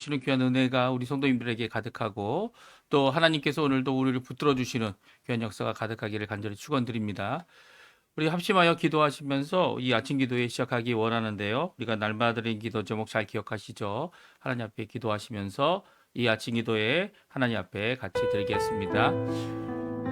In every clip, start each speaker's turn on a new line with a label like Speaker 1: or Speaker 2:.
Speaker 1: 주시는 귀한 은혜가 우리 성도님들에게 가득하고 또 하나님께서 오늘도 우리를 붙들어 주시는 귀한 역사가 가득하기를 간절히 축원드립니다. 우리 합심하여 기도하시면서 이 아침 기도에 시작하기 원하는데요. 우리가 날마다 드린 기도 제목 잘 기억하시죠? 하나님 앞에 기도하시면서 이 아침 기도에 하나님 앞에 같이 드리겠습니다.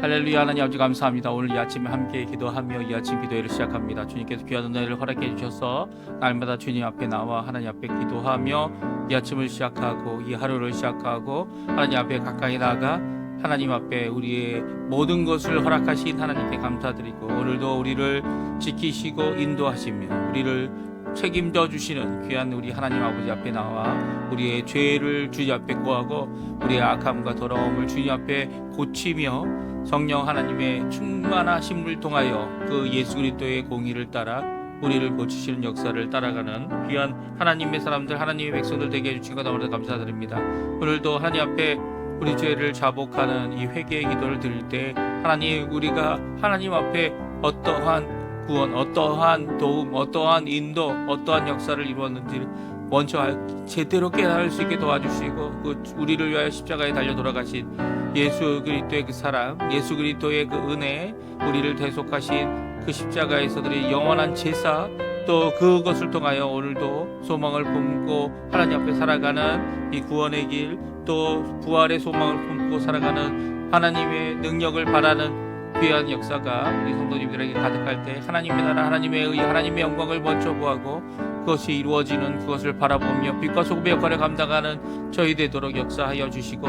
Speaker 1: 할렐루야. 하나님 아버지 감사합니다. 오늘 이 아침에 함께 기도하며 이 아침 기도회를 시작합니다. 주님께서 귀한 은혜를 허락해 주셔서 날마다 주님 앞에 나와 하나님 앞에 기도하며 이 아침을 시작하고 이 하루를 시작하고 하나님 앞에 가까이 나가 하나님 앞에 우리의 모든 것을 허락하신 하나님께 감사드리고 오늘도 우리를 지키시고 인도하시며 우리를 책임져 주시는 귀한 우리 하나님 아버지 앞에 나와 우리의 죄를 주님 앞에 고하고 우리의 악함과 더러움을 주님 앞에 고치며 성령 하나님의 충만하심을 통하여 그 예수 그리스도의 공의를 따라 우리를 고치시는 역사를 따라가는 귀한 하나님의 사람들, 하나님의 백성들 되게 해주시고 너무나 감사드립니다. 오늘도 하나님 앞에 우리 죄를 자복하는 이 회개의 기도를 드릴 때 하나님, 우리가 하나님 앞에 어떠한 구원, 어떠한 도움, 어떠한 인도, 어떠한 역사를 이루었는지 먼저 제대로 깨달을 수 있게 도와주시고 그 우리를 위하여 십자가에 달려 돌아가신 예수 그리스도의 그 사랑, 예수 그리스도의 그 은혜, 우리를 대속하신 그 십자가에서들의 영원한 제사, 또 그것을 통하여 오늘도 소망을 품고 하나님 앞에 살아가는 이 구원의 길, 또 부활의 소망을 품고 살아가는 하나님의 능력을 바라는 귀한 역사가 우리 성도님들에게 가득할 때 하나님의 나라, 하나님의 의, 하나님의 영광을 먼저 구하고 그것이 이루어지는 그것을 바라보며 빛과 소금의 역할을 감당하는 저희 되도록 역사하여 주시고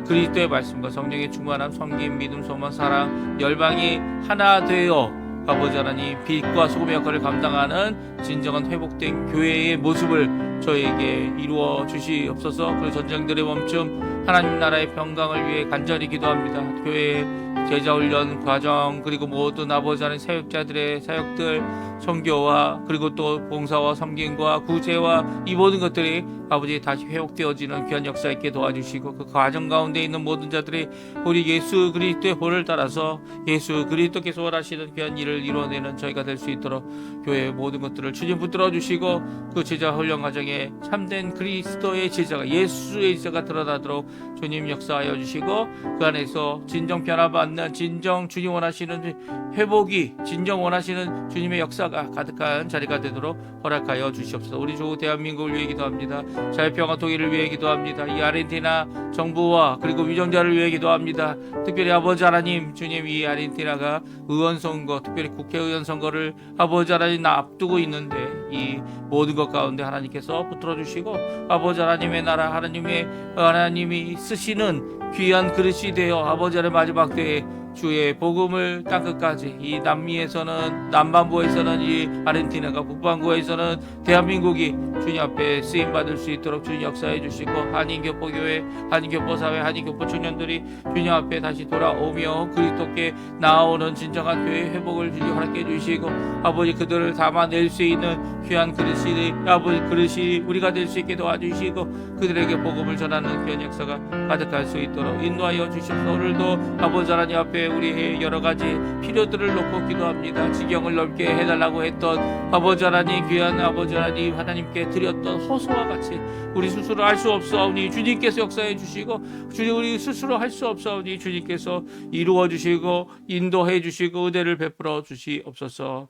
Speaker 1: 그리스도의 말씀과 성령의 충만함, 섬김, 믿음, 소망, 사랑, 열방이 하나 되어 아버지 하나님 빛과 소금의 역할을 감당하는 진정한 회복된 교회의 모습을 저희에게 이루어 주시옵소서. 그 전쟁들의 멈춤, 하나님 나라의 평강을 위해 간절히 기도합니다. 교회의 제자훈련 과정, 그리고 모든 아버지 하나님 사역자들의 사역들, 선교와 그리고 또 봉사와 섬김과 구제와 이 모든 것들이 아버지 다시 회복되어지는 귀한 역사 있게 도와주시고 그 과정 가운데 있는 모든 자들이 우리 예수 그리스도의 본을 따라서 예수 그리스도께서 원하시는 귀한 일을 이루어내는 저희가 될 수 있도록 교회의 모든 것들을 주님 붙들어 주시고 그 제자 훈련 과정에 참된 그리스도의 제자가 예수의 제자가 드러나도록 주님 역사하여 주시고 그 안에서 진정 변화받는 진정 주님 원하시는 회복이 진정 원하시는 주님의 역사가 가득한 자리가 되도록 허락하여 주시옵소서. 우리 주 대한민국을 위해 기도합니다. 자유평화 통일을 위해 기도합니다. 이 아르헨티나 정부와 그리고 위정자를 위해 기도합니다. 특별히 아버지 하나님, 주님 이 아르헨티나가 의원 선거, 특별히 국회의원 선거를 아버지 하나님 앞두고 있는데 이 모든 것 가운데 하나님께서 붙들어 주시고 아버지 하나님의 나라, 하나님이 쓰시는 귀한 그릇이 되어 아버지 하나님 마지막 때에 주의 복음을 땅끝까지 이 남미에서는 남반구에서는 이 아르헨티나가 북반구에서는 대한민국이 주님 앞에 쓰임 받을 수 있도록 주님 역사해 주시고 한인교포교회, 한인교포사회, 한인교포 청년들이 주님 앞에 다시 돌아오며 그리스도께 나아오는 진정한 교회의 회복을 주님 허락해 주시고 아버지 그들을 담아낼 수 있는 귀한 그릇이 아버지 그릇이 우리가 될 수 있게 도와주시고 그들에게 복음을 전하는 귀한 역사가 가득할 수 있도록 인도하여 주시옵소서. 오늘도 아버지 하나님 앞에 우리의 여러 가지 필요들을 놓고 기도합니다. 지경을 넓게 해달라고 했던 아버지 하나님, 귀한 아버지 하나님, 하나님께 드렸던 호소와 같이 우리 스스로 할 수 없사오니 주님께서 역사해 주시고 주님 우리 스스로 할 수 없사오니 주님께서 이루어 주시고 인도해 주시고 은혜를 베풀어 주시옵소서.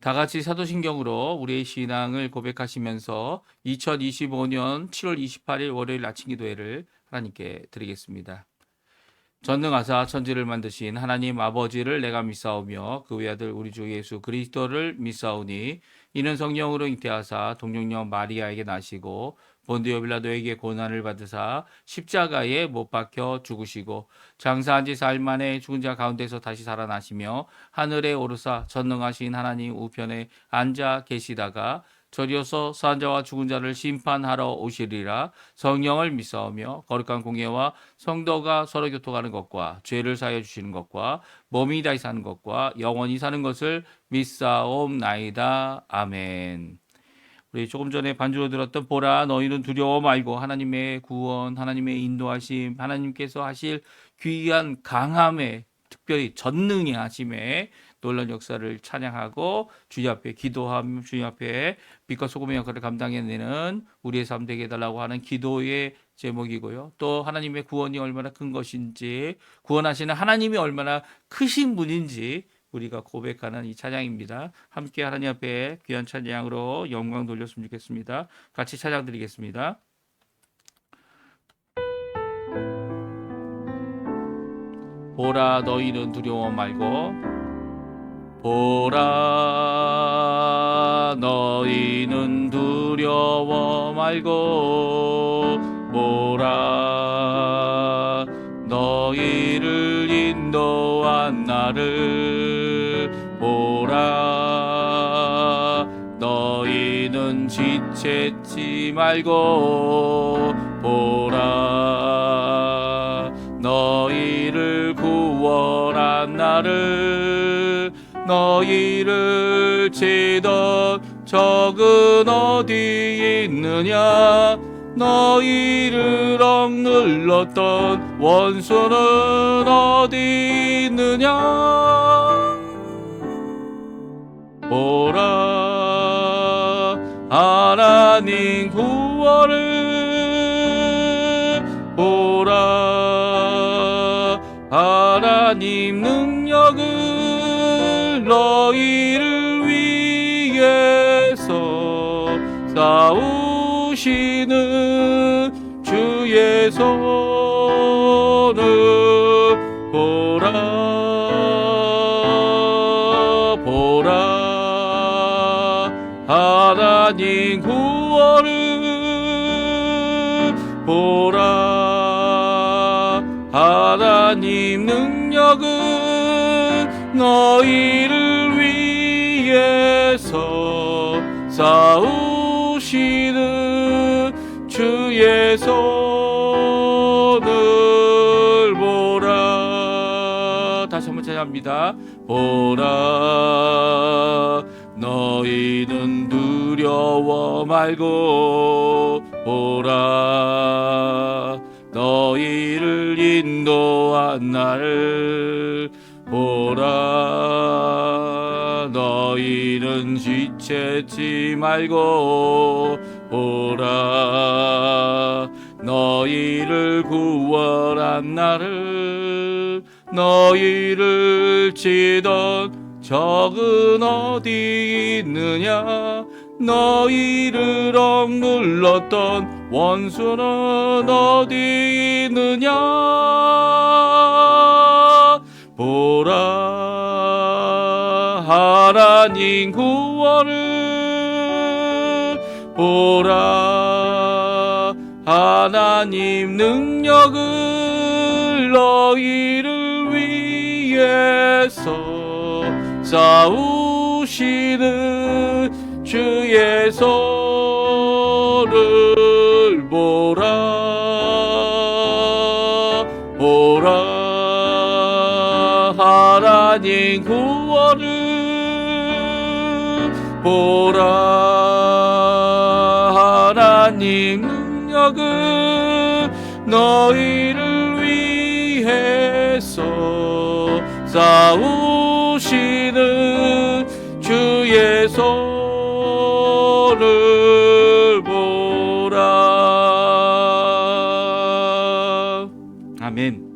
Speaker 1: 다 같이 사도신경으로 우리의 신앙을 고백하시면서 2025년 7월 28일 월요일 아침 기도회를 하나님께 드리겠습니다. 전능하사 천지를 만드신 하나님 아버지를 내가 믿사오며 그 외아들 우리 주 예수 그리스도를 믿사오니 이는 성령으로 잉태하사 동정녀 마리아에게 나시고 본디오 빌라도에게 고난을 받으사 십자가에 못 박혀 죽으시고 장사한 지 사흘 만에 죽은 자 가운데서 다시 살아나시며 하늘에 오르사 전능하신 하나님 우편에 앉아 계시다가 저리어서 산 자와 죽은 자를 심판하러 오시리라. 성령을 믿사오며 거룩한 공예와 성도가 서로 교통하는 것과 죄를 사하여 주시는 것과 몸이 다시 사는 것과 영원히 사는 것을 믿사옵나이다. 아멘. 우리 조금 전에 반주로 들었던 보라 너희는 두려워 말고 하나님의 구원, 하나님의 인도하심, 하나님께서 하실 귀한 강함에 특별히 전능히 하심에 놀라운 역사를 찬양하고 주님 앞에 기도하며 주님 앞에 빛과 소금의 역할을 감당해내는 우리의 삶 되게 해달라고 하는 기도의 제목이고요. 또 하나님의 구원이 얼마나 큰 것인지, 구원하시는 하나님이 얼마나 크신 분인지 우리가 고백하는 이 찬양입니다. 함께 하나님 앞에 귀한 찬양으로 영광 돌렸으면 좋겠습니다. 같이 찬양 드리겠습니다. 보라 너희는 두려워 말고, 보라 너희는 두려워 말고, 보라 너희를 인도한 나를, 보라 너희는 지체치 말고, 보라 너희를 구원한 나를, 너희를 치던 적은 어디 있느냐, 너희를 억눌렀던 원수는 어디 있느냐. 보라 하나님 구원을, 보라 하나님 능력을, 너희를 위해서 싸우시는 주의 손을, 보라 보라 하나님 구원을, 보라 하나님 능력은, 너희를 위해서 싸우시는 주의 손을, 보라. 다시 한번 찬양합니다. 보라 너희는 두려워 말고, 보라 너희를 인도한 나를, 보라 너희는 지체치 말고, 보라 너희를 구원한 나를, 너희를 치던 적은 어디 있느냐, 너희를 억눌렀던 원수는 어디 있느냐. 보라 하나님 구원을, 보라 하나님 능력을, 너희를 위해서 싸우시는 주의 손을, 보라 보라 하나님 구원을, 보라 하나님 능력을, 너희를 위해서 싸우시는 주의 손을, 보라. 아멘.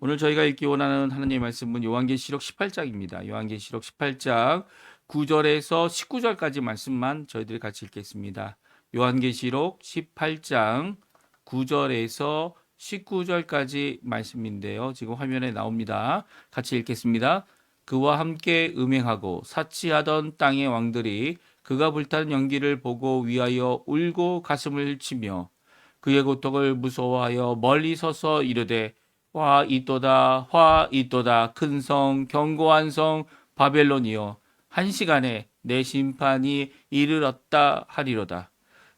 Speaker 1: 오늘 저희가 읽기 원하는 하나님의 말씀은 요한계시록 18장입니다. 요한계시록 18장 9절에서 19절까지 말씀만 저희들이 같이 읽겠습니다. 요한계시록 18장 9절에서 19절까지 말씀인데요. 지금 화면에 나옵니다. 같이 읽겠습니다. 그와 함께 음행하고 사치하던 땅의 왕들이 그가 불타는 연기를 보고 위하여 울고 가슴을 치며 그의 고통을 무서워하여 멀리 서서 이르되 화 있도다 화 있도다 큰 성 견고한 성 바벨론이여 한 시간에 내 심판이 이르렀다 하리로다.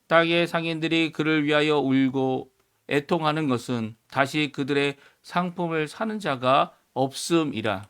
Speaker 1: 땅의 상인들이 그를 위하여 울고 애통하는 것은 다시 그들의 상품을 사는 자가 없음이라.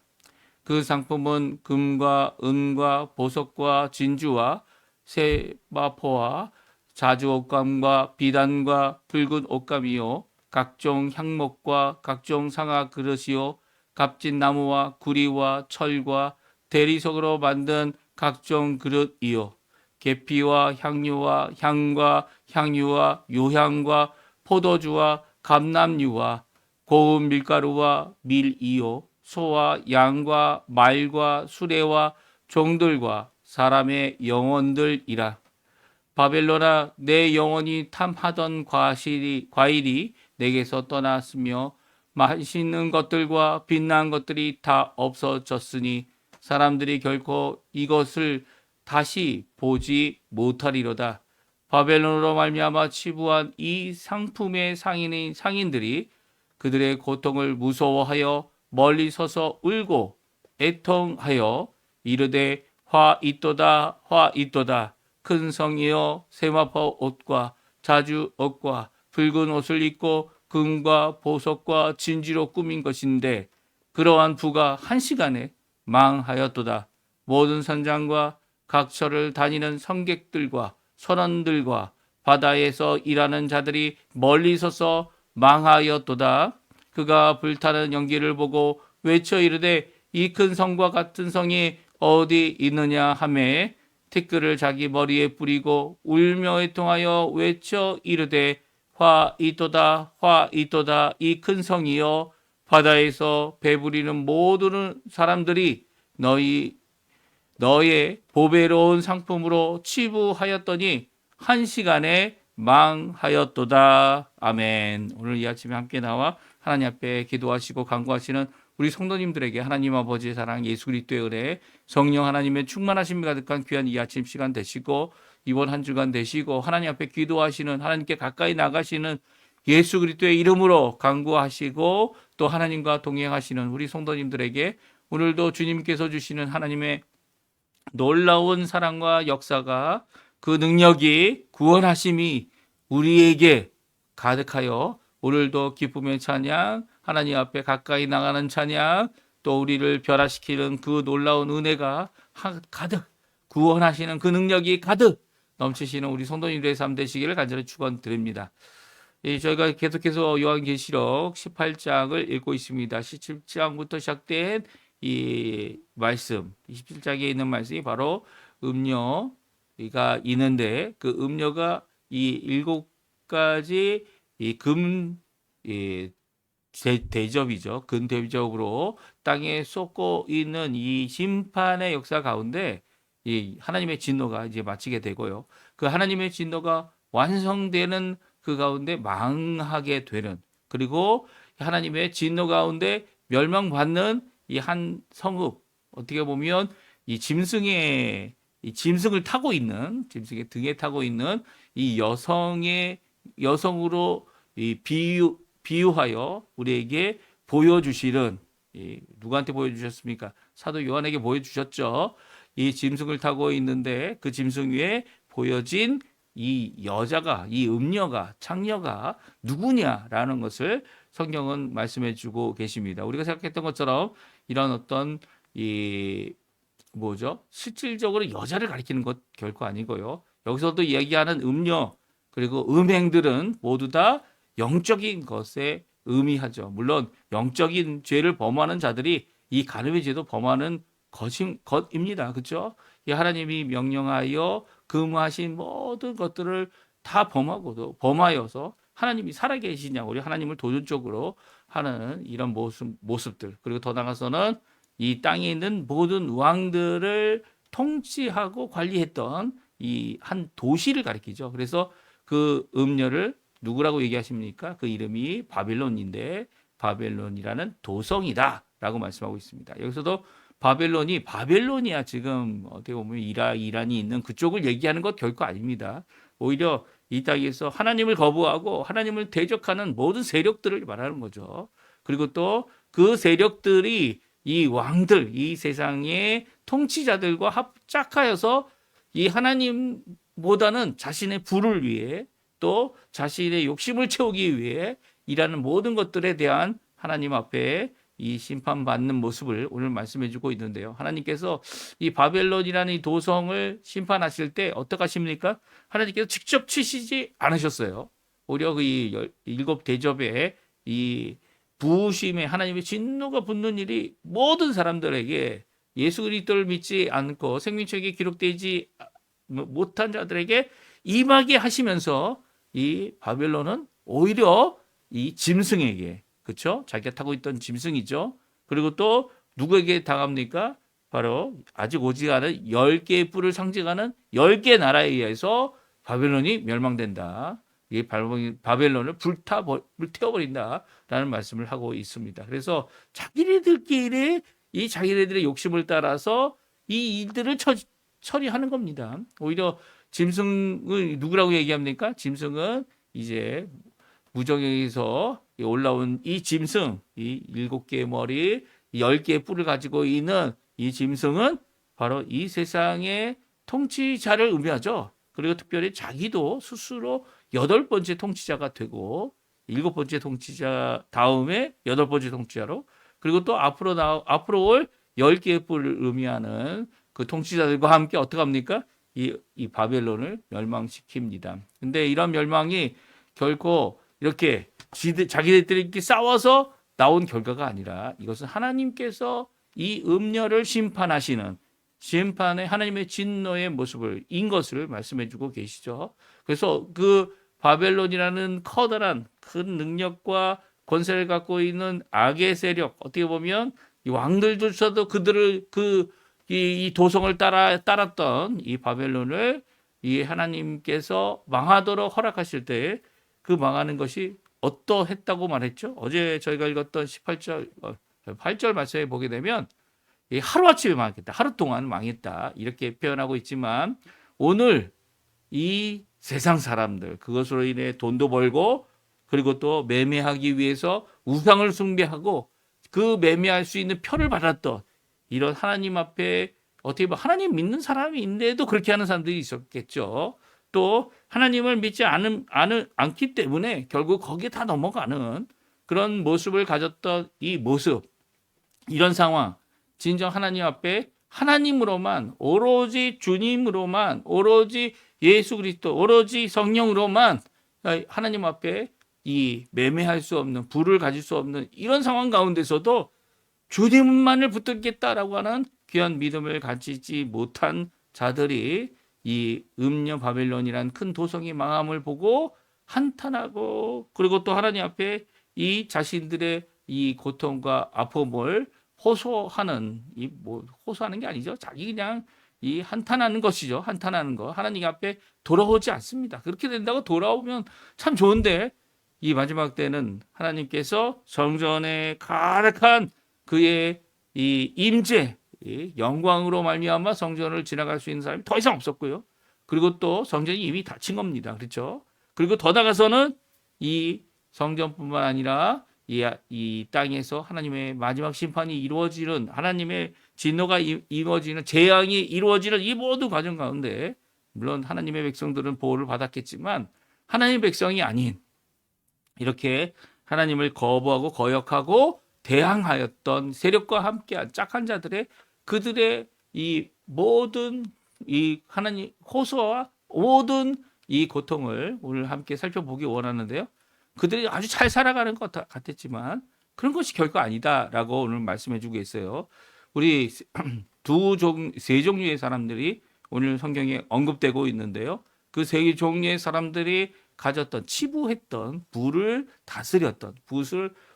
Speaker 1: 그 상품은 금과 은과 보석과 진주와 세마포와 자주 옷감과 비단과 붉은 옷감이요 각종 향목과 각종 상아 그릇이요 값진 나무와 구리와 철과 대리석으로 만든 각종 그릇이요. 계피와 향유와 향과 향유와 요향과 포도주와 감람유와 고운 밀가루와 밀이요. 소와 양과 말과 수레와 종들과 사람의 영혼들이라. 바벨론아, 내 영혼이 탐하던 과일이 내게서 떠났으며 맛있는 것들과 빛난 것들이 다 없어졌으니 사람들이 결코 이것을 다시 보지 못하리로다. 바벨론으로 말미암아 치부한 이 상품의 상인들이 그들의 고통을 무서워하여 멀리 서서 울고 애통하여 이르되 화 있도다 화 있도다. 큰 성이여 세마포 옷과 자주 옷과 붉은 옷을 입고 금과 보석과 진주로 꾸민 것인데 그러한 부가 한 시간에 망하였도다. 모든 선장과 각처를 다니는 성객들과 선원들과 바다에서 일하는 자들이 멀리 서서 망하였도다. 그가 불타는 연기를 보고 외쳐 이르되 이 큰 성과 같은 성이 어디 있느냐 하매 티끌을 자기 머리에 뿌리고 울며 애통하여 외쳐 이르되 화 있도다 화 있도다 이 큰 성이여 바다에서 배부리는 모든 사람들이 너의 보배로운 상품으로 치부하였더니 한 시간에 망하였도다. 아멘. 오늘 이 아침에 함께 나와 하나님 앞에 기도하시고 간구하시는 우리 성도님들에게 하나님 아버지의 사랑, 예수 그리스도의 은혜, 성령 하나님의 충만하심이 가득한 귀한 이 아침 시간 되시고 이번 한 주간 되시고 하나님 앞에 기도하시는 하나님께 가까이 나가시는 예수 그리스도의 이름으로 간구하시고 또 하나님과 동행하시는 우리 성도님들에게 오늘도 주님께서 주시는 하나님의 놀라운 사랑과 역사가 그 능력이 구원하심이 우리에게 가득하여 오늘도 기쁨의 찬양, 하나님 앞에 가까이 나가는 찬양, 또 우리를 변화시키는 그 놀라운 은혜가 가득 구원하시는 그 능력이 가득 넘치시는 우리 성도님들의 삶 되시기를 간절히 축원드립니다. 저희가 계속해서 요한계시록 18장을 읽고 있습니다. 17장부터 시작된 이 말씀, 27장에 있는 말씀이 바로 음료가 있는데 그 음료가 이 일곱 가지 대접이죠. 근 대접으로 땅에 쏟고 있는 이 심판의 역사 가운데 이 하나님의 진노가 이제 마치게 되고요. 그 하나님의 진노가 완성되는 그 가운데 망하게 되는 그리고 하나님의 진노 가운데 멸망받는 이 한 성읍 어떻게 보면 이 짐승의 이 짐승을 타고 있는 짐승의 등에 타고 있는 이 여성으로 이 비유하여 우리에게 보여주시는 누구한테 보여주셨습니까? 사도 요한에게 보여주셨죠. 이 짐승을 타고 있는데 그 짐승 위에 보여진 이 여자가 이 음녀가 창녀가 누구냐라는 것을 성경은 말씀해주고 계십니다. 우리가 생각했던 것처럼 이런 어떤 실질적으로 여자를 가리키는 것 결코 아니고요. 여기서도 얘기하는 음녀 그리고 음행들은 모두 다 영적인 것에 의미하죠. 물론 영적인 죄를 범하는 자들이 이 간음의 죄도 범하는 것입니다. 그렇죠? 이 하나님이 명령하여 금하신 모든 것들을 다 범하여서 하나님이 살아계시냐 우리 하나님을 도전적으로 하는 이런 모습들 그리고 더 나아가서는 이 땅에 있는 모든 왕들을 통치하고 관리했던 이 한 도시를 가리키죠. 그래서 그 음녀를 누구라고 얘기하십니까? 그 이름이 바벨론인데 바벨론이라는 도성이다라고 말씀하고 있습니다. 여기서도 바벨론이야 지금 어떻게 보면 이란이 있는 그쪽을 얘기하는 것 결코 아닙니다. 오히려 이 땅에서 하나님을 거부하고 하나님을 대적하는 모든 세력들을 말하는 거죠. 그리고 또 그 세력들이 이 왕들, 이 세상의 통치자들과 합작하여서 이 하나님보다는 자신의 부를 위해 또 자신의 욕심을 채우기 위해 일하는 모든 것들에 대한 하나님 앞에 이 심판받는 모습을 오늘 말씀해 주고 있는데요. 하나님께서 이 바벨론이라는 이 도성을 심판하실 때 어떻게 하십니까? 하나님께서 직접 치시지 않으셨어요. 오히려 그 일곱 대접에 이 부심에 하나님의 진노가 붙는 일이 모든 사람들에게 예수 그리스도를 믿지 않고 생명책에 기록되지 못한 자들에게 임하게 하시면서 이 바벨론은 오히려 이 짐승에게 그렇죠? 자기가 타고 있던 짐승이죠. 그리고 또 누구에게 당합니까? 바로 아직 오지 않은 10개의 뿔을 상징하는 10개 나라에 의해서 바벨론이 멸망된다. 이 바벨론을 불태워버린다라는 말씀을 하고 있습니다. 그래서 자기네들끼리 이 자기네들의 욕심을 따라서 이 일들을 처리하는 겁니다. 오히려 짐승을 누구라고 얘기합니까? 짐승은 이제 무정에서 올라온 이 짐승, 이 7개의 머리, 10개의 뿔을 가지고 있는 이 짐승은 바로 이 세상의 통치자를 의미하죠. 그리고 특별히 자기도 스스로 8번째 통치자가 되고 7번째 통치자 다음에 8번째 통치자로 그리고 또 앞으로 올 10개의 뿔을 의미하는 그 통치자들과 함께 어떻게 합니까? 이 바벨론을 멸망시킵니다. 근데 이런 멸망이 결코 이렇게 자기들끼리 싸워서 나온 결과가 아니라 이것은 하나님께서 이 음녀를 심판하시는 심판의 하나님의 진노의 모습을 인 것을 말씀해 주고 계시죠. 그래서 그 바벨론이라는 커다란 큰 능력과 권세를 갖고 있는 악의 세력 어떻게 보면 이 왕들조차도 그들을 이 도성을 따랐던 이 바벨론을 이 하나님께서 망하도록 허락하실 때 그 망하는 것이 어떠했다고 말했죠? 어제 저희가 읽었던 18절 8절 말씀에 보게 되면 하루아침에 망했다. 하루 동안 망했다. 이렇게 표현하고 있지만 오늘 이 세상 사람들 그것으로 인해 돈도 벌고 그리고 또 매매하기 위해서 우상을 숭배하고 그 매매할 수 있는 표를 받았던 이런 하나님 앞에 어떻게 보면 하나님 믿는 사람인데도 그렇게 하는 사람들이 있었겠죠. 또 하나님을 믿지 않기 때문에 결국 거기에 다 넘어가는 그런 모습을 가졌던 이 모습 이런 상황 진정 하나님 앞에 하나님으로만 오로지 주님으로만 오로지 예수 그리스도 오로지 성령으로만 하나님 앞에 이 매매할 수 없는 부를 가질 수 없는 이런 상황 가운데서도 주님만을 붙들겠다라고 하는 귀한 믿음을 가지지 못한 자들이 이 음녀 바벨론이란 큰 도성이 망함을 보고 한탄하고 그리고 또 하나님 앞에 이 자신들의 이 고통과 아픔을 호소하는 호소하는 게 아니죠. 자기 그냥 이 한탄하는 것이죠. 한탄하는 거. 하나님 앞에 돌아오지 않습니다. 그렇게 된다고 돌아오면 참 좋은데 이 마지막 때는 하나님께서 성전에 가득한 그의 이 임재 영광으로 말미암아 성전을 지나갈 수 있는 사람이 더 이상 없었고요. 그리고 또 성전이 이미 닫힌 겁니다. 그렇죠? 그리고 더 나가서는 이 성전뿐만 아니라 이 땅에서 하나님의 마지막 심판이 이루어지는 하나님의 진노가 이루어지는 재앙이 이루어지는 이 모든 과정 가운데 물론 하나님의 백성들은 보호를 받았겠지만 하나님의 백성이 아닌 이렇게 하나님을 거부하고 거역하고 대항하였던 세력과 함께한 짝한 자들의 그들의 이 모든 이 하나님 호소와 모든 이 고통을 오늘 함께 살펴보기 원하는데요. 그들이 아주 잘 살아가는 것 같았지만 그런 것이 결코 아니다라고 오늘 말씀해주고 있어요. 우리 세 종류의 사람들이 오늘 성경에 언급되고 있는데요. 그 세 종류의 사람들이 가졌던 치부했던 부를 다스렸던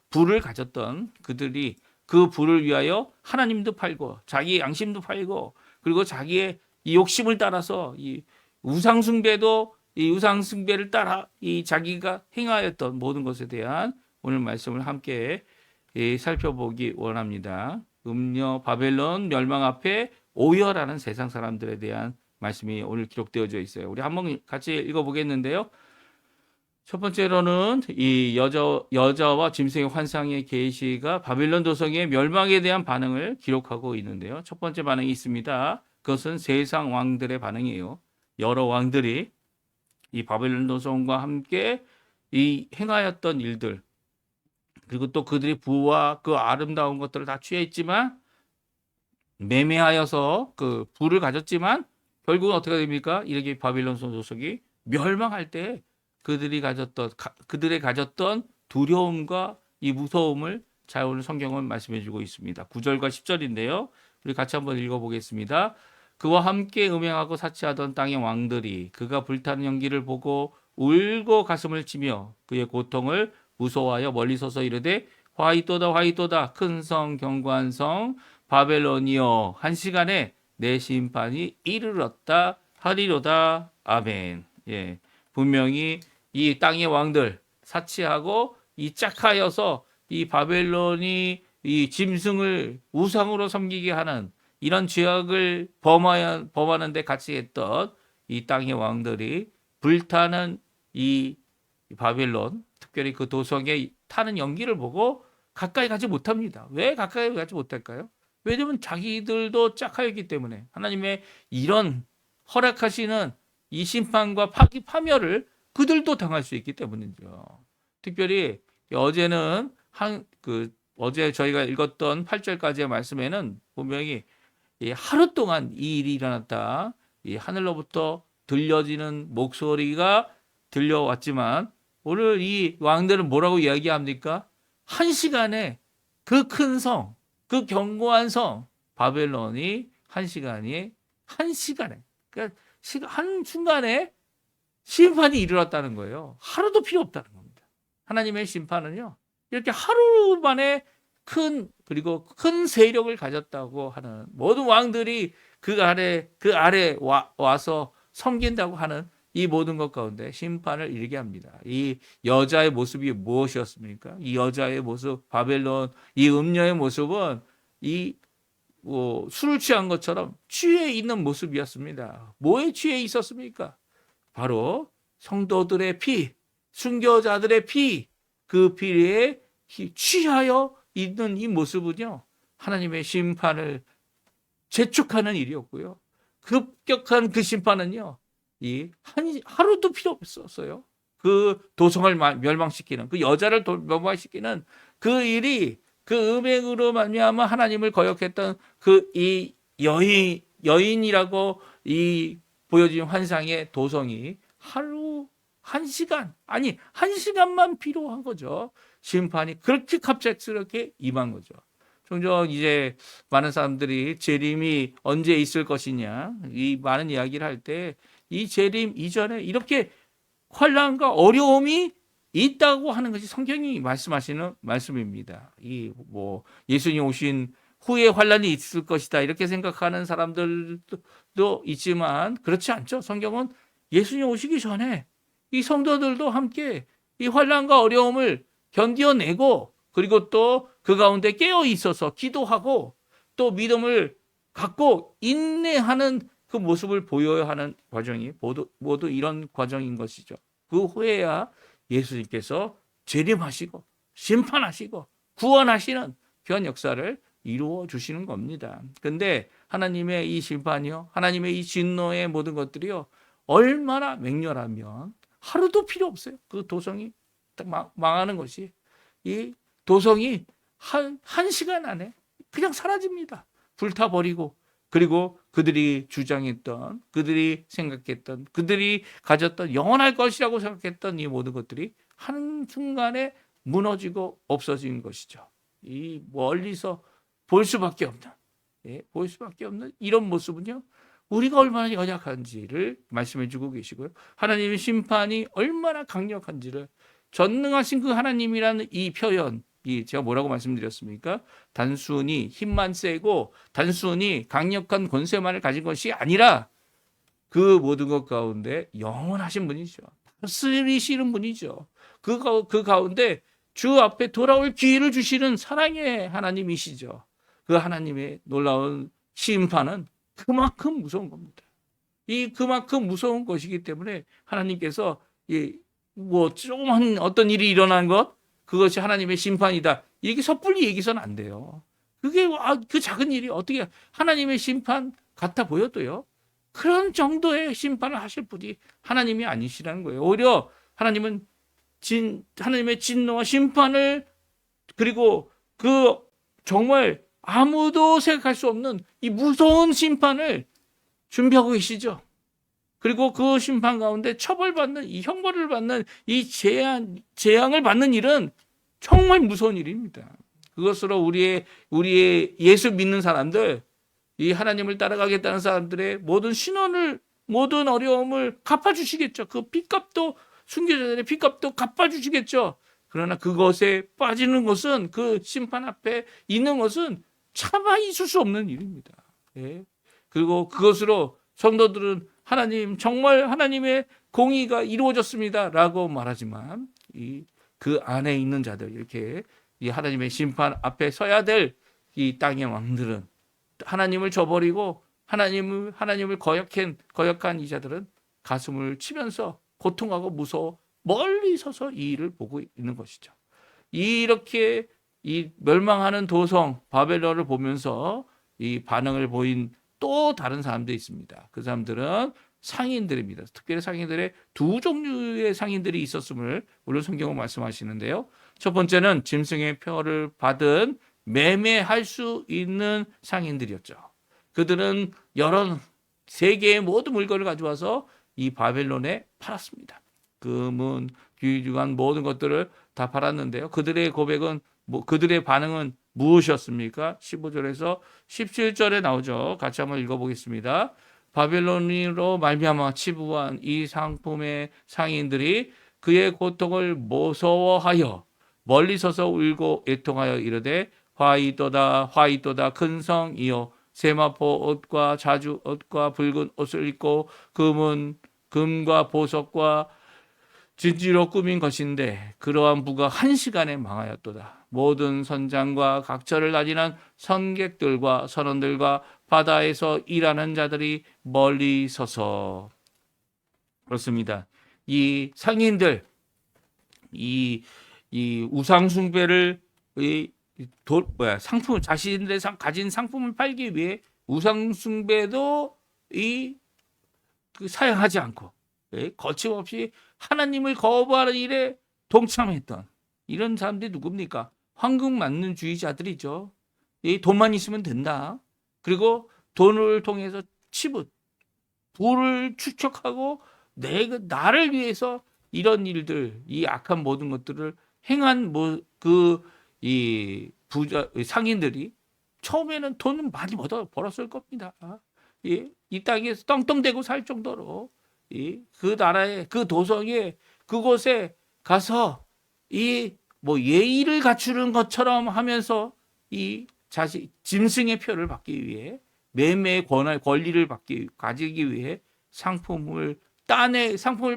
Speaker 1: 부를 가졌던 그들이 그 부를 위하여 하나님도 팔고 자기의 양심도 팔고 그리고 자기의 이 욕심을 따라서 이 우상숭배도 이 우상숭배를 따라 이 자기가 행하였던 모든 것에 대한 오늘 말씀을 함께 살펴보기 원합니다. 음녀 바벨론 멸망 앞에 오열하는 세상 사람들에 대한 말씀이 오늘 기록되어져 있어요. 우리 한번 같이 읽어보겠는데요. 첫 번째로는 이 여자와 짐승의 환상의 계시가 바빌론 도성의 멸망에 대한 반응을 기록하고 있는데요. 첫 번째 반응이 있습니다. 그것은 세상 왕들의 반응이에요. 여러 왕들이 이 바빌론 도성과 함께 이 행하였던 일들 그리고 또 그들이 부와 그 아름다운 것들을 다 취했지만 매매하여서 그 부를 가졌지만 결국은 어떻게 됩니까? 이렇게 바빌론 도성이 멸망할 때 그들의 가졌던 두려움과 이 무서움을 잘 오늘 성경은 말씀해 주고 있습니다. 9절과 10절인데요. 우리 같이 한번 읽어보겠습니다. 그와 함께 음행하고 사치하던 땅의 왕들이 그가 불타는 연기를 보고 울고 가슴을 치며 그의 고통을 무서워하여 멀리 서서 이르되 화이또다 화이또다 큰 성 견고한 성 바벨론이여 한 시간에 내 심판이 이르렀다 하리로다. 아멘. 예. 분명히 이 땅의 왕들 사치하고 이 짝하여서 이 바벨론이 이 짐승을 우상으로 섬기게 하는 이런 죄악을 범하는 데 같이 했던 이 땅의 왕들이 불타는 이 바벨론, 특별히 그 도성에 타는 연기를 보고 가까이 가지 못합니다. 왜 가까이 가지 못할까요? 왜냐하면 자기들도 짝하였기 때문에 하나님의 이런 허락하시는 이 심판과 파멸을 그들도 당할 수 있기 때문이죠. 특별히 어제는 어제 저희가 읽었던 8절까지의 말씀에는 분명히 하루 동안 이 일이 일어났다. 이 하늘로부터 들려지는 목소리가 들려왔지만 오늘 이 왕들은 뭐라고 이야기합니까? 한 시간에 그 큰 성, 그 견고한 성 바벨론이 한 시간에 그러니까 한 순간에 심판이 이르렀다는 거예요. 하루도 필요 없다는 겁니다. 하나님의 심판은요. 이렇게 하루 만에 그리고 큰 세력을 가졌다고 하는 모든 왕들이 그 아래 와서 섬긴다고 하는 이 모든 것 가운데 심판을 이르게 합니다. 이 여자의 모습이 무엇이었습니까? 이 여자의 모습, 바벨론, 이 음녀의 모습은 술을 취한 것처럼 취해 있는 모습이었습니다. 뭐에 취해 있었습니까? 바로 성도들의 피, 순교자들의 피, 그 피에 취하여 있는 이 모습은요, 하나님의 심판을 재촉하는 일이었고요. 급격한 그 심판은요, 하루도 필요 없었어요. 그 도성을 멸망시키는, 그 여자를 멸망시키는 그 일이 그 음행으로 말미암아 하나님을 거역했던 이 여인이라고 보여진 환상의 도성이 한 시간만 필요한 거죠. 심판이 그렇게 갑작스럽게 임한 거죠. 종종 이제 많은 사람들이 재림이 언제 있을 것이냐 이 많은 이야기를 할 때 이 재림 이전에 이렇게 환난과 어려움이 있다고 하는 것이 성경이 말씀하시는 말씀입니다. 예수님 오신 후에 환난이 있을 것이다 이렇게 생각하는 사람들도 있지만 그렇지 않죠. 성경은 예수님 오시기 전에 이 성도들도 함께 이 환난과 어려움을 견뎌내고 그리고 또 그 가운데 깨어 있어서 기도하고 또 믿음을 갖고 인내하는 그 모습을 보여야 하는 과정이 모두 이런 과정인 것이죠. 그 후에야 예수님께서 재림하시고 심판하시고 구원하시는 귀한 역사를 이루어 주시는 겁니다. 그런데 하나님의 이 심판이요, 하나님의 이 진노의 모든 것들이요, 얼마나 맹렬하면 하루도 필요 없어요. 그 도성이 망하는 것이 이 도성이 한 시간 안에 그냥 사라집니다. 불타버리고 그리고 그들이 주장했던, 그들이 생각했던, 그들이 가졌던 영원할 것이라고 생각했던 이 모든 것들이 한순간에 무너지고 없어진 것이죠. 이 멀리서 볼 수밖에 없는 이런 모습은요. 우리가 얼마나 연약한지를 말씀해 주고 계시고요. 하나님의 심판이 얼마나 강력한지를 전능하신 그 하나님이라는 이 표현, 제가 뭐라고 말씀드렸습니까? 단순히 힘만 세고 단순히 강력한 권세만을 가진 것이 아니라 그 모든 것 가운데 영원하신 분이죠. 다스리시는 분이죠. 그 가운데 주 앞에 돌아올 기회를 주시는 사랑의 하나님이시죠. 그 하나님의 놀라운 심판은 그만큼 무서운 겁니다. 그만큼 무서운 것이기 때문에 하나님께서 조그만 어떤 일이 일어난 것 그것이 하나님의 심판이다. 이렇게 섣불리 얘기해서는 안 돼요. 그 작은 일이 어떻게 하나님의 심판 같아 보여도요. 그런 정도의 심판을 하실 분이 하나님이 아니시라는 거예요. 오히려 하나님의 진노와 심판을 그리고 정말 아무도 생각할 수 없는 이 무서운 심판을 준비하고 계시죠. 그리고 그 심판 가운데 처벌받는 이 형벌을 받는 이 재앙을 받는 일은 정말 무서운 일입니다. 그것으로 우리의 예수 믿는 사람들, 이 하나님을 따라가겠다는 사람들의 모든 신원을, 모든 어려움을 갚아주시겠죠. 그 핏값도, 순교자들의 핏값도 갚아주시겠죠. 그러나 그것에 빠지는 것은, 그 심판 앞에 있는 것은 차마 있을 수 없는 일입니다. 예. 그리고 그것으로 성도들은 하나님, 정말 하나님의 공의가 이루어졌습니다 라고 말하지만, 그 안에 있는 자들, 이렇게 이 하나님의 심판 앞에 서야 될 이 땅의 왕들은, 하나님을 저버리고 하나님을 거역한 이 자들은 가슴을 치면서 고통하고 무서워 멀리 서서 이 일을 보고 있는 것이죠. 이렇게 이 멸망하는 도성 바벨론을 보면서 이 반응을 보인 또 다른 사람도 있습니다. 그 사람들은 상인들입니다. 특별히 상인들의 두 종류의 상인들이 있었음을 오늘 성경은 말씀하시는데요. 첫 번째는 짐승의 표를 받은 매매할 수 있는 상인들이었죠. 그들은 여러 세계의 모든 물건을 가져와서 이 바벨론에 팔았습니다. 금은 귀중한 모든 것들을 다 팔았는데요. 그들의 고백은 그들의 반응은 무엇이었습니까? 15절에서 17절에 나오죠. 같이 한번 읽어보겠습니다. 바벨론으로 말미암아 치부한 이 상품의 상인들이 그의 고통을 무서워하여 멀리 서서 울고 애통하여 이르되 화이도다 화이도다 큰 성이여 세마포 옷과 자주 옷과 붉은 옷을 입고 금과 보석과 진지로 꾸민 것인데 그러한 부가 한 시간에 망하였도다. 모든 선장과 각처를 다니는 선객들과 선원들과 바다에서 일하는 자들이 멀리 서서. 그렇습니다. 이 상인들, 이 우상 숭배를 상품, 자신들의 가진 상품을 팔기 위해 우상 숭배도 사용하지 않고 거침없이 하나님을 거부하는 일에 동참했던 이런 사람들이 누굽니까? 황금만능주의자들이죠. 돈만 있으면 된다. 그리고 돈을 통해서 부를 축적하고 나를 위해서 이런 일들, 이 악한 모든 것들을 행한 이 상인들이 처음에는 돈은 많이 벌었을 겁니다. 이 땅에서 떵떵대고 살 정도로 그 나라에, 그 도성에, 그곳에 가서 예의를 갖추는 것처럼 하면서 짐승의 표를 받기 위해, 매매의 권리를 가지기 위해 상품을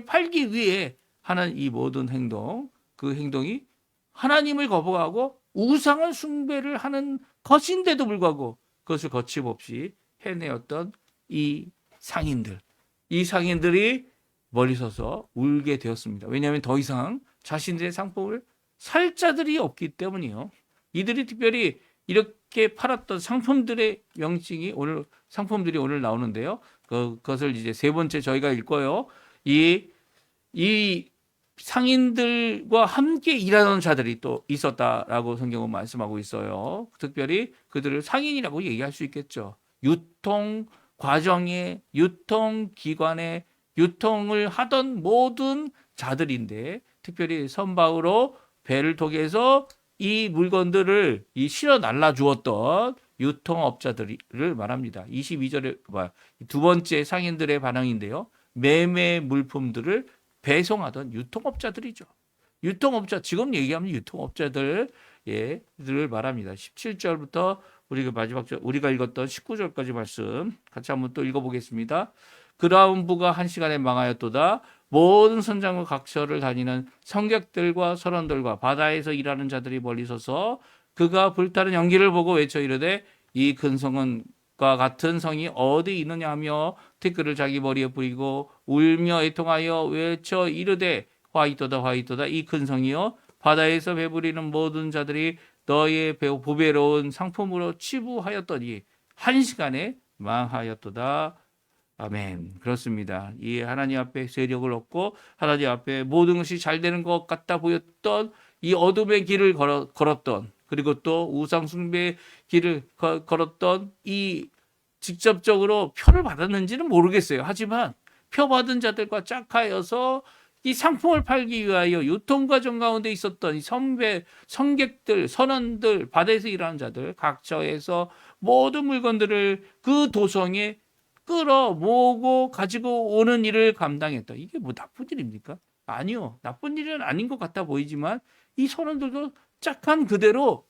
Speaker 1: 팔기 위해 하는 이 모든 행동, 그 행동이 하나님을 거부하고 우상을 숭배를 하는 것인데도 불구하고 그것을 거침없이 해내었던 이 상인들이 멀리 서서 울게 되었습니다. 왜냐하면 더 이상 자신들의 상품을 살 자들이 없기 때문이요. 이들이 특별히 이렇게 팔았던 상품들의 명칭이 상품들이 오늘 나오는데요. 그것을 이제 세 번째 저희가 읽고요. 이 상인들과 함께 일하는 자들이 또 있었다라고 성경은 말씀하고 있어요. 특별히 그들을 상인이라고 얘기할 수 있겠죠. 유통 과정에, 유통 기관에 유통을 하던 모든 자들인데, 특별히 선박으로 배를 통해서 이 물건들을 실어 날라 주었던 유통업자들을 말합니다. 22절에 두 번째 상인들의 반응인데요. 매매 물품들을 배송하던 유통업자들이죠. 지금 얘기하면 유통업자들을 말합니다. 17절부터 우리가 읽었던 19절까지 말씀 같이 한번 또 읽어보겠습니다. 그러한 부가 한 시간에 망하였도다. 모든 선장과 각처를 다니는 성객들과 선원들과 바다에서 일하는 자들이 멀리 서서 그가 불타는 연기를 보고 외쳐 이르되 이 큰 성과 같은 성이 어디 있느냐 하며 티끌을 자기 머리에 뿌리고 울며 애통하여 외쳐 이르되 화이토다 화이토다 이 큰 성이여 바다에서 배부리는 모든 자들이 너의 보배로운 상품으로 치부하였더니 한 시간에 망하였도다. 아멘. 그렇습니다. 이 하나님 앞에 세력을 얻고 하나님 앞에 모든 것이 잘 되는 것 같다 보였던 이 어둠의 길을 걸었던, 그리고 또 우상 숭배의 길을 걸었던 이 직접적으로 표를 받았는지는 모르겠어요. 하지만 표 받은 자들과 짝하여서 이 상품을 팔기 위하여 유통 과정 가운데 있었던 이 성객들, 선원들, 바다에서 일하는 자들 각처에서 모든 물건들을 그 도성에 끌어 모으고 가지고 오는 일을 감당했다. 이게 뭐 나쁜 일입니까? 아니요. 나쁜 일은 아닌 것 같아 보이지만 이 선원들도 짝한 그대로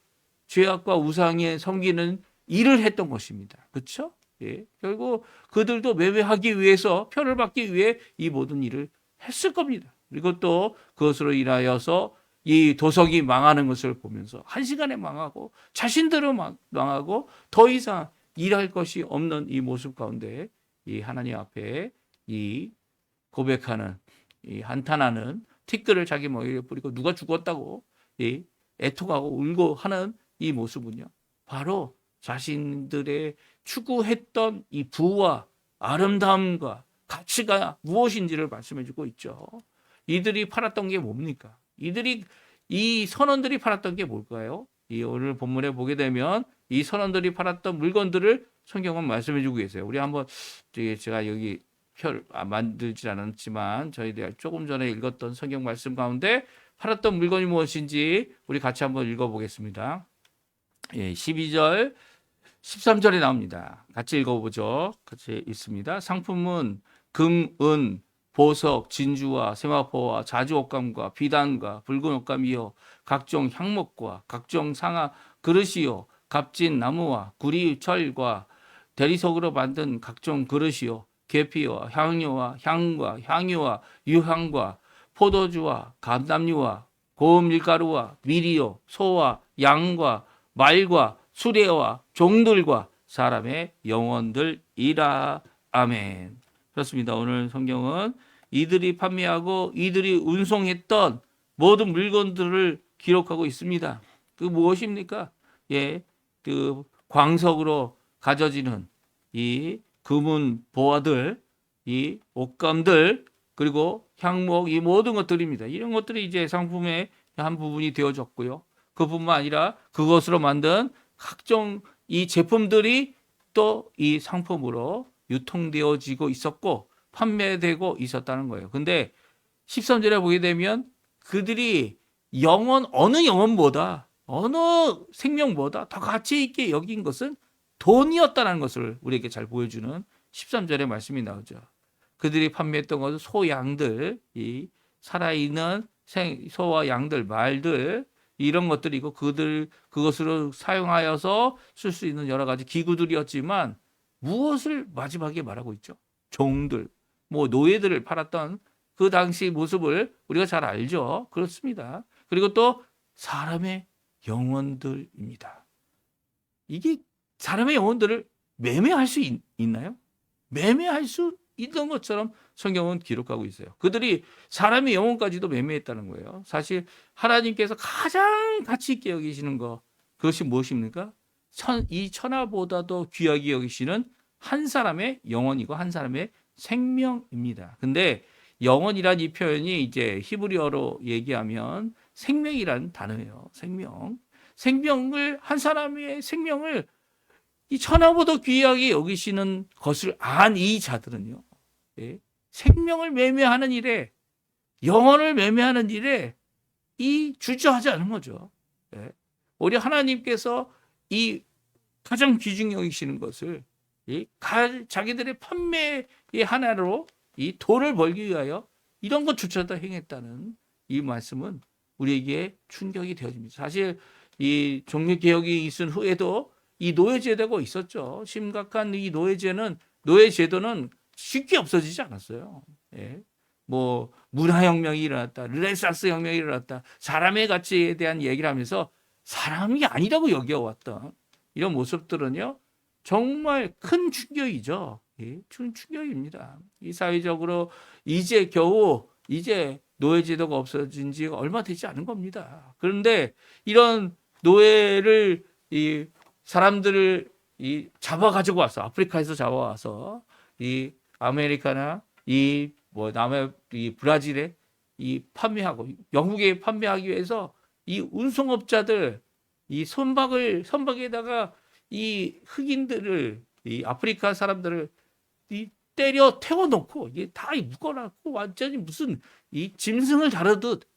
Speaker 1: 죄악과 우상에 섬기는 일을 했던 것입니다. 그렇죠? 예. 결국 그들도 매매하기 위해서 표를 받기 위해 이 모든 일을 했을 겁니다. 그리고 또 그것으로 인하여서 이 도성이 망하는 것을 보면서 한시간에 망하고 자신들은 망하고 더 이상 일할 것이 없는 이 모습 가운데 이 하나님 앞에 이 고백하는 이 한탄하는 티끌을 자기 머리에 뿌리고 누가 죽었다고 이 애통하고 울고 하는 이 모습은요. 바로 자신들의 추구했던 이 부와 아름다움과 가치가 무엇인지를 말씀해 주고 있죠. 이들이 팔았던 게 뭡니까? 이 선원들이 팔았던 게 뭘까요? 이 오늘 본문에 보게 되면 이 선원들이 팔았던 물건들을 성경은 말씀해 주고 계세요. 우리 한번 제가 여기 표를 만들지 않았지만 저희들 조금 전에 읽었던 성경 말씀 가운데 팔았던 물건이 무엇인지 우리 같이 한번 읽어보겠습니다. 예, 12절, 13절에 나옵니다. 같이 읽어보죠. 같이 읽습니다. 상품은 금, 은, 보석, 진주와 세마포와 자주 옷감과 비단과 붉은 옷감이요 각종 향목과 각종 상아 그릇이요 값진 나무와 구리 철과 대리석으로 만든 각종 그릇이요 계피와 향료와 향과 향유와 유향과 포도주와 감담류와 고운 밀가루와 밀이요 소와 양과 말과 수레와 종들과 사람의 영혼들이라. 아멘. 그렇습니다. 오늘 성경은 이들이 판매하고 이들이 운송했던 모든 물건들을 기록하고 있습니다. 그 무엇입니까? 예, 그 광석으로 가져지는 이 금은 보화들, 이 옷감들, 그리고 향목, 이 모든 것들입니다. 이런 것들이 이제 상품의 한 부분이 되어졌고요. 그뿐만 아니라 그것으로 만든 각종 이 제품들이 또 이 상품으로 유통되어지고 있었고 판매되고 있었다는 거예요. 근데 13절에 보게 되면 그들이 어느 영혼보다 어느 생명보다 더 가치 있게 여긴 것은 돈이었다는 것을 우리에게 잘 보여주는 13절의 말씀이 나오죠. 그들이 판매했던 것은 소, 양들, 이 살아있는 소와 양들, 말들 이런 것들이고 그것으로 사용하여서 쓸 수 있는 여러 가지 기구들이었지만 무엇을 마지막에 말하고 있죠? 종들, 뭐 노예들을 팔았던 그 당시 모습을 우리가 잘 알죠. 그렇습니다. 그리고 또 사람의 영혼들입니다. 이게 사람의 영혼들을 매매할 수 있나요? 매매할 수 있는 것처럼 성경은 기록하고 있어요. 그들이 사람의 영혼까지도 매매했다는 거예요. 사실 하나님께서 가장 가치 있게 여기시는 것, 그것이 무엇입니까? 이 천하보다도 귀하게 여기시는 한 사람의 영혼이고 한 사람의 생명입니다. 근데 영혼이란 이 표현이 이제 히브리어로 얘기하면 생명이란 단어예요. 한 사람의 생명을 이 천하보다 귀하게 여기시는 것을 안 이 자들은요. 예, 생명을 매매하는 일에 영혼을 매매하는 일에 이 주저하지 않은 거죠. 예, 우리 하나님께서 이 가장 귀중히 여기시는 것을 자기들의 판매의 하나로 이 돈을 벌기 위하여 이런 것조차도 행했다는 이 말씀은 우리에게 충격이 되어집니다. 사실 이 종교개혁이 있은 후에도 이 노예제도가 있었죠. 심각한 이 노예제도는 쉽게 없어지지 않았어요. 예. 뭐 문화혁명이 일어났다, 르네상스 혁명이 일어났다, 사람의 가치에 대한 얘기를 하면서 사람이 아니라고 여겨왔던 이런 모습들은요 정말 큰 충격이죠. 예, 큰 충격입니다. 이 사회적으로 겨우 노예제도가 없어진 지 얼마 되지 않은 겁니다. 그런데 이런 노예를 이 사람들을 잡아 가지고 와서 아프리카에서 잡아와서 이 아메리카나 남의 이 브라질에 판매하고 영국에 판매하기 위해서 이 운송업자들 이 선박에다가 이 흑인들을 이 아프리카 사람들을 때려 태워놓고 이게 다 묶어놨고 완전히 무슨 이 짐승을 다루듯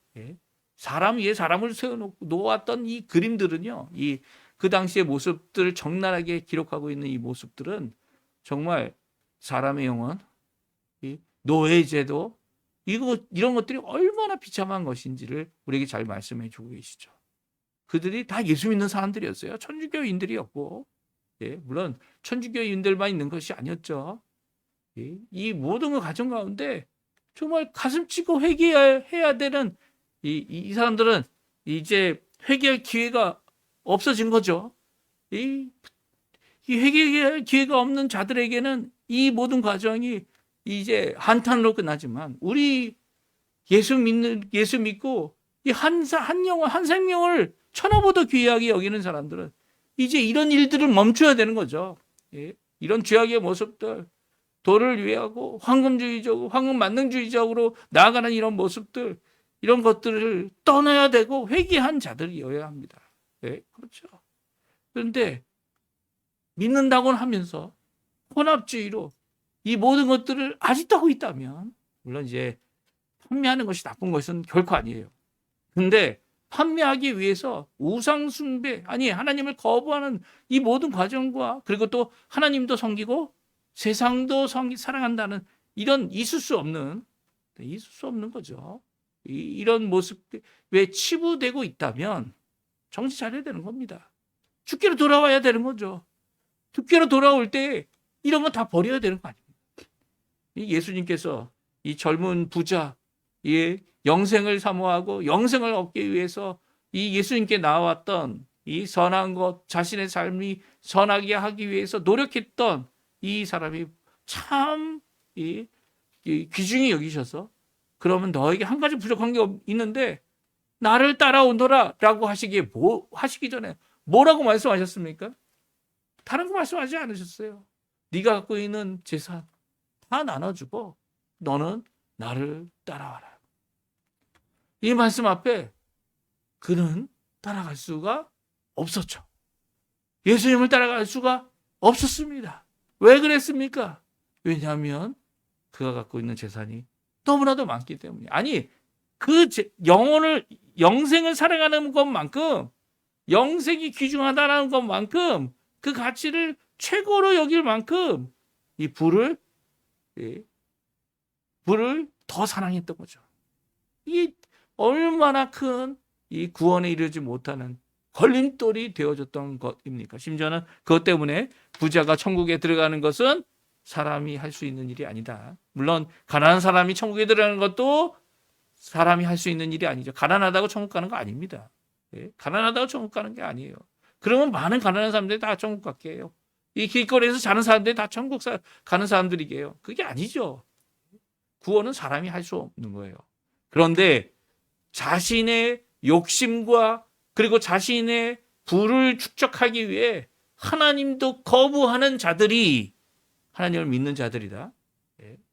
Speaker 1: 사람 위에 사람을 세워놓고 놓았던 이 그림들은요, 이 그 당시의 모습들을 적나라하게 기록하고 있는 이 모습들은 정말 사람의 영혼, 이 노예제도 이런 것들이 얼마나 비참한 것인지를 우리에게 잘 말씀해 주고 계시죠. 그들이 다 예수 믿는 사람들이었어요. 천주교인들이었고, 물론 천주교인들만 있는 것이 아니었죠. 이 모든 가정 가운데 정말 가슴 찢고 회개해야 되는 이 사람들은 이제 회개할 기회가 없어진 거죠. 이 회개할 기회가 없는 자들에게는 이 모든 과정이 이제 한탄으로 끝나지만, 우리 예수 믿고 이 한 영혼, 한 생명을 천하보다 귀하게 여기는 사람들은 이제 이런 일들을 멈춰야 되는 거죠. 이런 죄악의 모습들, 도를 위하고 황금 만능주의적으로 나아가는 이런 모습들, 이런 것들을 떠나야 되고 회개한 자들이어야 합니다. 그렇죠. 그런데 믿는다고는 하면서 혼합주의로 이 모든 것들을 아직도 하고 있다면, 물론 이제 판매하는 것이 나쁜 것은 결코 아니에요. 근데 판매하기 위해서 우상 숭배, 아니 하나님을 거부하는 이 모든 과정과, 그리고 또 하나님도 섬기고 세상도 사랑한다는 이런 있을 수 없는 거죠. 이런 모습에 치부되고 있다면 정신 차려야 되는 겁니다. 주께로 돌아와야 되는 거죠. 주께로 돌아올 때 이런 건 다 버려야 되는 거 아닙니까? 예수님께서 이 젊은 부자, 영생을 사모하고 영생을 얻기 위해서 이 예수님께 나왔던 이 선한 것, 자신의 삶이 선하게 하기 위해서 노력했던 이 사람이 참 귀중히 여기셔서, 그러면 너에게 한 가지 부족한 게 있는데 나를 따라오너라 라고 하시기 전에 뭐라고 말씀하셨습니까? 다른 거 말씀하지 않으셨어요. 네가 갖고 있는 재산 다 나눠주고 너는 나를 따라와라. 이 말씀 앞에 그는 따라갈 수가 없었죠. 예수님을 따라갈 수가 없었습니다. 왜 그랬습니까? 왜냐하면 그가 갖고 있는 재산이 너무나도 많기 때문에. 아니, 그 영생을 살아가는 것만큼, 영생이 귀중하다는 것만큼, 그 가치를 최고로 여길 만큼 이 부를 더 사랑했던 거죠. 이 얼마나 큰 이 구원에 이르지 못하는 걸림돌이 되어졌던 것입니까? 심지어는 그것 때문에 부자가 천국에 들어가는 것은 사람이 할 수 있는 일이 아니다. 물론 가난한 사람이 천국에 들어가는 것도 사람이 할 수 있는 일이 아니죠. 가난하다고 천국 가는 거 아닙니다. 가난하다고 천국 가는 게 아니에요. 그러면 많은 가난한 사람들이 다 천국 갔게 해요. 이 길거리에서 자는 사람들이 다 천국 가는 사람들이게요. 그게 아니죠. 구원은 사람이 할 수 없는 거예요. 그런데 자신의 욕심과 그리고 자신의 부를 축적하기 위해 하나님도 거부하는 자들이 하나님을 믿는 자들이다.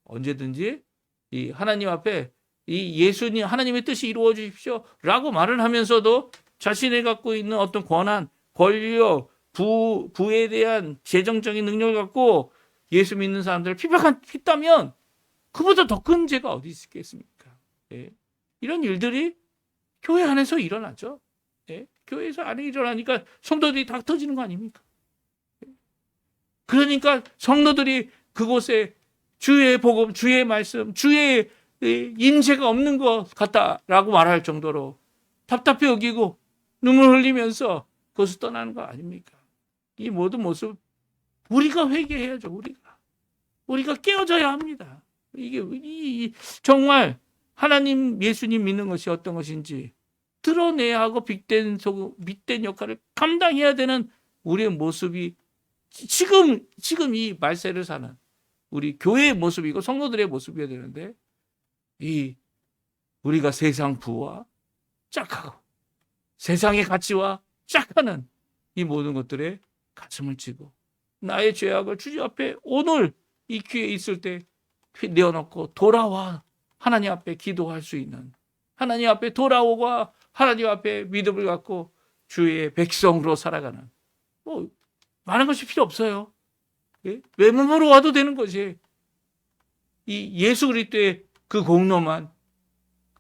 Speaker 1: 언제든지 이 하나님 앞에 이 예수님, 하나님의 뜻이 이루어 주십시오 라고 말을 하면서도 자신이 갖고 있는 어떤 권한, 권력, 부에 대한 재정적인 능력을 갖고 예수 믿는 사람들을 핍박했다면 그보다 더 큰 죄가 어디 있겠습니까? 이런 일들이 교회 안에서 일어나죠. 교회에서 안에 일어나니까 성도들이 다 터지는 거 아닙니까? 그러니까 성도들이 그곳에 주의 복음, 주의 말씀, 주의 임재가 없는 것 같다라고 말할 정도로 답답해 여기고 눈물 흘리면서 그것을 떠나는 거 아닙니까? 이 모든 모습 우리가 회개해야죠. 우리가 깨어져야 합니다. 이게 정말 하나님, 예수님 믿는 것이 어떤 것인지 드러내야 하고 빛된 역할을 감당해야 되는 우리의 모습이 지금 이 말세를 사는 우리 교회의 모습이고 성도들의 모습이어야 되는데, 우리가 세상 부와 짝하고 세상의 가치와 짝하는 이 모든 것들에 가슴을 치고 나의 죄악을 주님 앞에 오늘 이 기회에 있을 때 내어놓고 돌아와 하나님 앞에 기도할 수 있는, 하나님 앞에 돌아오고 하나님 앞에 믿음을 갖고 주의 백성으로 살아가는, 많은 것이 필요 없어요. 외모로 와도 되는 것이, 이 예수 그리스도의 그 공로만,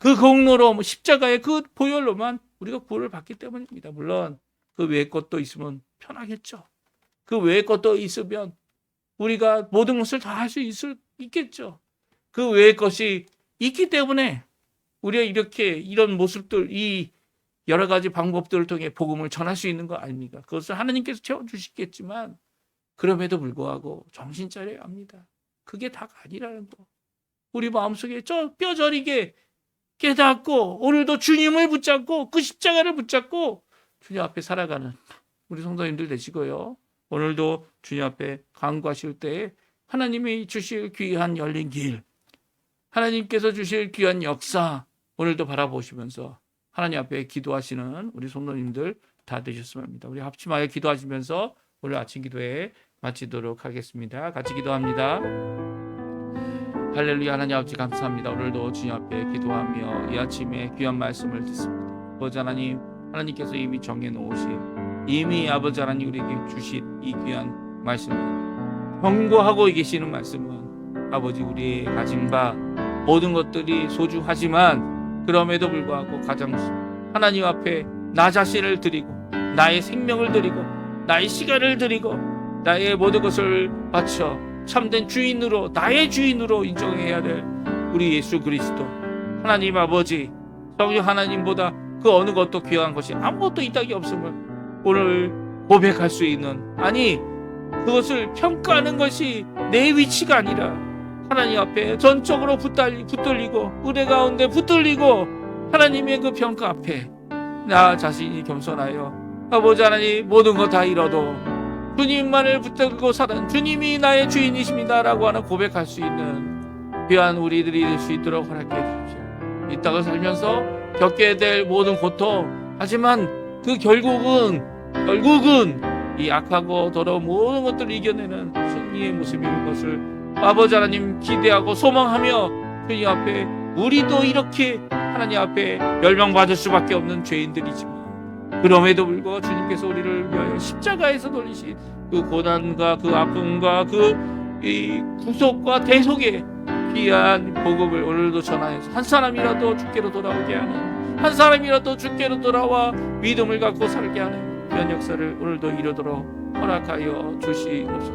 Speaker 1: 그 공로로 십자가의 그 보혈로만 우리가 구원을 받기 때문입니다. 물론 그 외의 것도 있으면 편하겠죠. 그 외의 것도 있으면 우리가 모든 것을 다 할 수 있겠죠. 그 외의 것이 있기 때문에 우리가 이렇게 이런 모습들, 이 여러 가지 방법들을 통해 복음을 전할 수 있는 거 아닙니까? 그것을 하나님께서 채워주시겠지만 그럼에도 불구하고 정신 차려야 합니다. 그게 다가 아니라는 거. 우리 마음속에 저 뼈저리게 깨닫고 오늘도 주님을 붙잡고 그 십자가를 붙잡고 주님 앞에 살아가는 우리 성도님들 되시고요. 오늘도 주님 앞에 간구하실 때에 하나님이 주실 귀한 열린 길, 하나님께서 주실 귀한 역사 오늘도 바라보시면서 하나님 앞에 기도하시는 우리 성도님들 다 되셨으면 합니다. 우리 합심하여 기도하시면서 오늘 아침 기도회 마치도록 하겠습니다. 같이 기도합니다. 할렐루야. 하나님 아버지 감사합니다. 오늘도 주님 앞에 기도하며 이 아침에 귀한 말씀을 듣습니다. 아버지 하나님, 하나님께서 이미 정해놓으신, 이미 아버지 하나님 우리에게 주신 이 귀한 말씀은, 경고하고 계시는 말씀은 아버지 우리의 가진 바 모든 것들이 소중하지만 그럼에도 불구하고 가장 하나님 앞에 나 자신을 드리고 나의 생명을 드리고 나의 시간을 드리고 나의 모든 것을 바쳐 참된 주인으로, 나의 주인으로 인정해야 될 우리 예수 그리스도 하나님 아버지, 성령 하나님보다 그 어느 것도 귀한 것이 아무것도 이 땅에 없음을 오늘 고백할 수 있는, 아니 그것을 평가하는 것이 내 위치가 아니라 하나님 앞에 전적으로 붙들리고 은혜 가운데 붙들리고 하나님의 그 평가 앞에 나 자신이 겸손하여 아버지 하나님 모든 거 다 잃어도 주님만을 붙들고 사는 주님이 나의 주인이십니다 라고 하는 고백할 수 있는 귀한 우리들이 될 수 있도록 허락해 주십시오. 이 땅을 살면서 겪게 될 모든 고통, 하지만 그 결국은 이 악하고 더러운 모든 것들을 이겨내는 승리의 모습인 것을 아버지 하나님 기대하고 소망하며 주님 앞에 우리도 이렇게 하나님 앞에 멸망받을 수밖에 없는 죄인들이지만 그럼에도 불구하고 주님께서 우리를 위하여 십자가에서 돌리신 그 고난과 그 아픔과 그 이 구속과 대속의 귀한 복음을 오늘도 전하여서 한 사람이라도 주께로 돌아오게 하는, 한 사람이라도 주께로 돌아와 믿음을 갖고 살게 하는 그런 역사를 오늘도 이루도록 허락하여 주시옵소서.